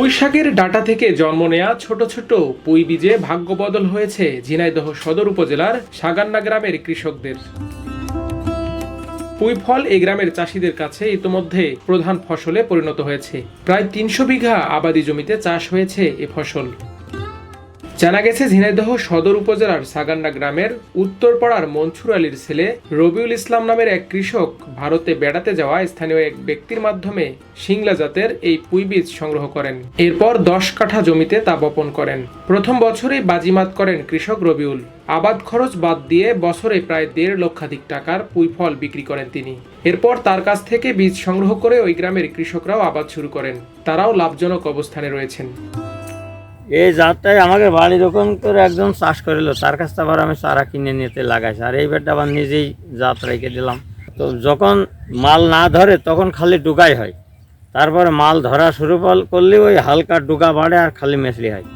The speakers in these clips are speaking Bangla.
পুঁইশাকের ডাঁটা থেকে জন্ম নেয়া ছোট ছোট পুঁই বীজে ভাগ্য বদল হয়েছে ঝিনাইদহ সদর উপজেলার সাগান্না গ্রামের কৃষকদের। পুঁই ফল এই গ্রামের চাষিদের কাছে ইতোমধ্যে প্রধান ফসলে পরিণত হয়েছে। প্রায় ৩০০ বিঘা আবাদি জমিতে চাষ হয়েছে এ ফসল। জানা গেছে, ঝিনাইদহ সদর উপজেলার সাগান্না গ্রামের উত্তরপাড়ার মনসুর আলীর ছেলে রবিউল ইসলাম নামের এক কৃষক ভারতে বেড়াতে যাওয়া স্থানীয় এক ব্যক্তির মাধ্যমে সিংলা জাতের এই পুঁই বীজ সংগ্রহ করেন। এরপর ১০ কাঠা জমিতে তা বপন করেন। প্রথম বছরেই বাজিমাত করেন কৃষক রবিউল। আবাদ খরচ বাদ দিয়ে বছরে প্রায় ১.৫ লক্ষাধিক টাকার পুঁই ফল বিক্রি করেন তিনি। এরপর তার কাছ থেকে বীজ সংগ্রহ করে ওই গ্রামের কৃষকরাও আবাদ শুরু করেন। তারাও লাভজনক অবস্থানে রয়েছেন। এই জাতটাই আমাকে বাড়ির ওখান করে একজন চাষ করিল, তার কাছ থেকে আবার আমি চারা কিনে নিতে লাগাইছি। আর এইবারটা আবার নিজেই জাত রেখে দিলাম। তো যখন মাল না ধরে তখন খালি ডুগাই হয়, তারপরে মাল ধরা শুরু করলে ওই হালকা ডুগা বাড়ে আর খালি মেশলি হয়।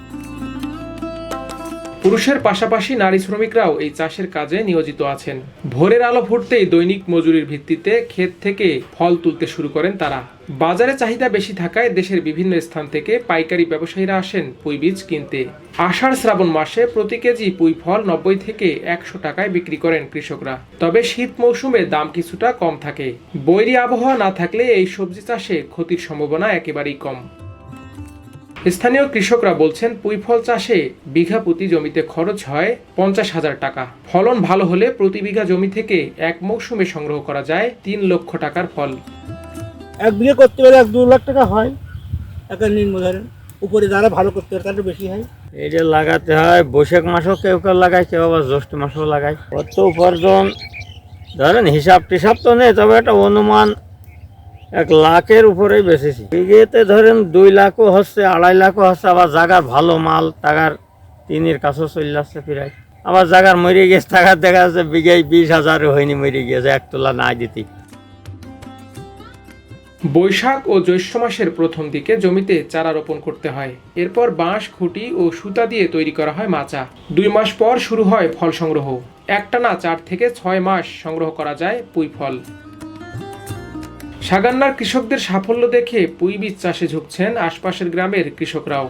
পুরুষের পাশাপাশি নারী শ্রমিকরাও এই চাষের কাজে নিয়োজিত আছেন। ভোরের আলো ফুটতেই দৈনিক মজুরির ভিত্তিতে ক্ষেত থেকে ফল তুলতে শুরু করেন তারা। বাজারে চাহিদা বেশি থাকায় দেশের বিভিন্ন স্থান থেকে পাইকারি ব্যবসায়ীরা আসেন পুঁই বীজ কিনতে। আষাঢ় শ্রাবণ মাসে প্রতি কেজি পুঁই ফল ৯০ থেকে ১০০ টাকায় বিক্রি করেন কৃষকরা। তবে শীত মৌসুমে দাম কিছুটা কম থাকে। বৈরী আবহাওয়া না থাকলে এই সবজি চাষে ক্ষতির সম্ভাবনা একেবারেই কম। স্থানীয় কৃষকরা বলছেন, পুঁই ফল চাষে বিঘা প্রতি জমিতে খরচ হয় ৫০,০০০ টাকা। ফলন ভালো হলে প্রতি বিঘা জমি থেকে এক মৌসুমে সংগ্রহ করা যায় ৩ লক্ষ টাকার ফল। এক বিঘে করতে গেলে ১-২ লাখ টাকা হয়। একটা নিম্ন ধরেন, উপরে যারা ভালো করতে পারে তাদের বেশি হয়। এটা লাগাতে হয় বৈশাখ মাসেও কেউ কেউ লাগায়, কেউ আবার জ্যৈষ্ঠ মাসেও লাগায়। কত উপার্জন ধরেন হিসাব টিসাব তো নেই, তবে একটা অনুমান ১ লাখের উপরেই বেশিছি। বিঘেতে ধরেন ২ লাখও হচ্ছে, ২.৫ লাখও হচ্ছে। আবার জায়গার ভালো মাল টাকার ৩-এর কাছেও চলে আসছে প্রায়। আবার জায়গার মরে গেছে, টাকার দেখা যাচ্ছে বিঘায় ২০,০০০ হয়নি, মরে গিয়েছে এক তোলা না দিতে। বৈশাখ ও জ্যৈষ্ঠ মাসের প্রথম দিকে জমিতে চারা রোপণ করতে হয়। এরপর বাঁশ, খুঁটি ও সুতা দিয়ে তৈরি করা হয় মাচা। ২ মাস পর শুরু হয় ফল সংগ্রহ। একটানা ৪ থেকে ৬ মাস সংগ্রহ করা যায় পুঁই ফল। সাগান্নার কৃষকদের সাফল্য দেখে পুঁই বীজ চাষে ঝুঁকছেন আশপাশের গ্রামের কৃষকরাও।